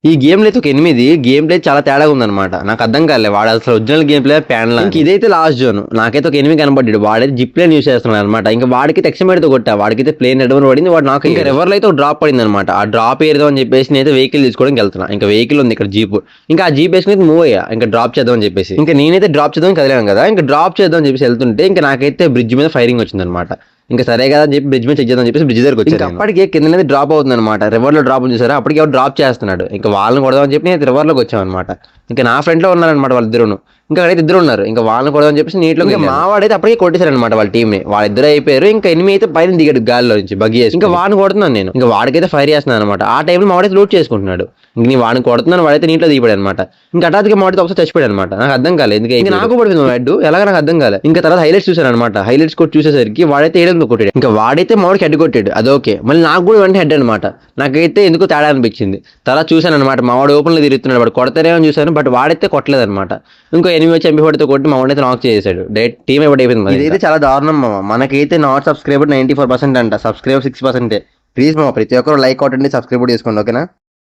ఈ గేమ్ లో అయితే ఒక 8 గేమ్ ప్లే చాలా తేడాగా ఉందన్నమాట. నాకు అర్థం కాలే వాడు అసలు ఒరిజినల్ గేమ్ ప్లే ప్యాన్ లా. ఇదైతే లాస్ట్ జోన్. నాకైతే ఒక 8 కనబడ్డాడు. వాడైతే జిప్ ప్లేన్ యూస్ చేస్తున్నాడు అనమాట. ఇంకా వాడికి టెక్స్టమైట్ కొట్టా. వాడికైతే ప్లేన్ ఎడవని పడింది. వాడు నాకు ఇంకా రివర్ లో అయితే ఒక డ్రాప్ పడింది అనమాట. ఆ డ్రాప్ ఏరుదాం అని చెప్పేసి నేనైతే వెహికల్ తీసుకోవడానికి వెళ్తున్నా. ఇంకా వెహికల్ ఉంది ఇక్కడ జీప్. ఇంకా ఆ జీప్ వేసుకుని మూవ్ అయ్యా. ఇంకా డ్రాప్ చేద్దాం అని చెప్పేసి. ఇంకా నేనైతే డ్రాప్ చేద్దాం కదిలాను కదా. ఇంకా డ్రాప్ చేద్దాం అని చెప్పేసి వెళ్తుంటే ఇంకా నాకైతే బ్రిడ్జ్ మీద ఫైరింగ్ వచ్చింది అనమాట. ఇంకా సరే కదా అని చెప్పి బ్రిడ్జ్ మీద చెక్ చేద్దాం చెప్పేసి బ్రిడ్జ్ దగ్గరకు వచ్చి అప్పటికే కింద అనేది డ్రాప్ అవుతుంది అనమాట. రివర్ లో డ్రాప్ చూసారా, అప్పటికి ఎవరు డ్రాప్ చేస్తున్నాడు. ఇంకా వాళ్ళని కొడదామని చెప్పి నేను రివర్ లోకి వచ్చాను అనమాట. ఇంకా నా ఫ్రెండ్ లో ఉన్నారనమాట వాళ్ళిద్దరును. ఇంకా అక్కడైతే ఇద్దరు ఉన్నారు. ఇంకా వాళ్ళని కొడదామని చెప్పేసి నీటిలో ఇంకా మా వాడైతే అప్పటికే కొట్టేశారనమాట వాళ్ళ టీమ్ ని. వాళ్ళిద్దరు అయిపోయారు. ఇంకా ఎనిమిది అయితే పైన దిగాడు గాలిలో నుంచి బగ్గి చేసి. ఇంకా వాడిని కొడుతున్నాను నేను. ఇంకా వాడికైతే ఫైర్ చేస్తున్నాను అనమాట. ఆ టైంలో మా వాడైతే లూట్ చేసుకుంటున్నాడు. ఇంక నేను వాడిని కొడుతున్నాను, వాడైతే నీటిలో దిగిపోయాడు అనమాట. ఇంకా హఠాత్తుగా మాడితే ఒకసారి చచ్చిపోయాడు అనమాట. నాకు అర్థం కాలేదు ఎందుకంటే ఇంకా నాకు పడుతుంది వాడు ఎలాగ నాకు అర్థం కాలేదు. ఇంకా తర్వాత హైలైట్స్ చూసాను అనమాట. హైలైట్స్ కూడా చూసేసరికి వాడైతే 7 కొట్టాడు. ఇంకా వాడైతే మామిడికి హెడ్ కొట్టాడు, అదొకే. మళ్ళీ నాకు కూడా వెంటనే హెడ్ అనమాట. నాకైతే ఎందుకో తేడా అనిపించింది. తర్వాత చూసాను అనమాట, మావాడు ఓపెన్ లో తిరుగుతున్నాడు. వాడు కొడతారేమో చూసాను, బట్ వాడైతే కొట్టలేదు అనమాట. ఇంకో 8 చంపిపడితో కొట్టి మా వాడైతే నాక్ చేసాడు. డైరెక్ట్ టీమ్ ఎవరు అయిపోయింది. ఇదైతే చాలా దారుణం మామ. మనకైతే నాట్ సబ్స్క్రైబర్ 94% అంట, సబ్స్క్రైబర్ 6%. ప్లీజ్ మామ ప్రతి ఒక్కరు లైక్ కొట్టండి, సబ్స్క్రైబ్ చేసుకోండి, ఓకేనా.